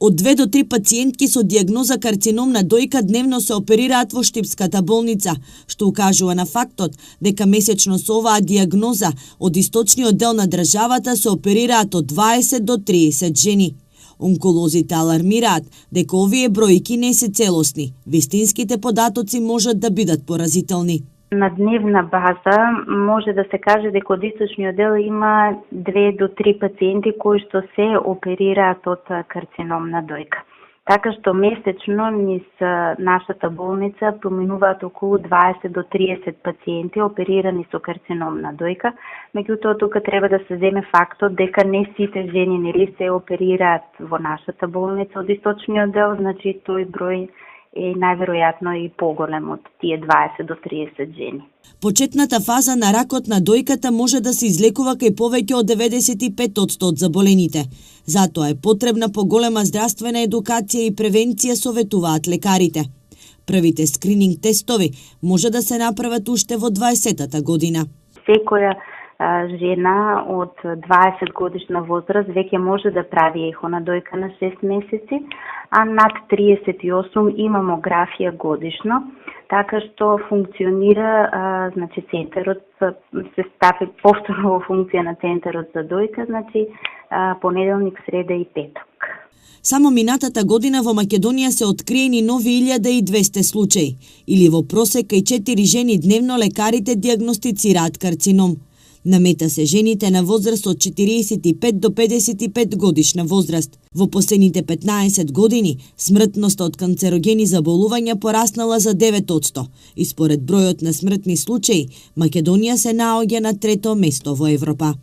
Од 2 до 3 пациентки со диагноза карцином на дојка дневно се оперираат во Штипската болница, што укажува на фактот дека месечно со оваа диагноза од источниот дел на државата се оперираат од 20 до 30 жени. Онколозите алармираат дека овие бројки не се целосни. Вистинските податоци можат да бидат поразителни. На дневна база може да се каже дека од источниот дел има 2 до 3 пациенти кои што се оперираат од карцином на дојка. Така што месечно низ нашата болница проминуваат околу 20 до 30 пациенти оперирани со карцином на дојка. Меѓутоа тука треба да се земе фактот дека не сите жени нели се оперираат во нашата болница од источниот дел, значи тој број е најверојатно и поголем од тие 20 до 30 жени. Почетната фаза на ракот на дојката може да се излекува кај повеќе од 95% од заболените. Затоа е потребна поголема здравствена едукација и превенција, советуваат лекарите. Првите скрининг тестови може да се направат уште во 20-та година. Секоја жена од 20 годишна возраст веќе може да прави ехо на дојка на 6 месеци, а над 38 и мамографија годишно, така што функционира, значи центарот се стави повторно во функција на центарот за дојка, значи понеделник, среда и петок. Само минатата година во Македонија се откриени нови 1200 случаи, или во просек кај 4 жени дневно лекарите диагностицираат карцином. Намета се жените на возраст од 45 до 55 годишна возраст. Во последните 15 години смртноста од канцерогени заболувања пораснала за 9%, и според бројот на смртни случаи, Македонија се наоѓа на 3-то место во Европа.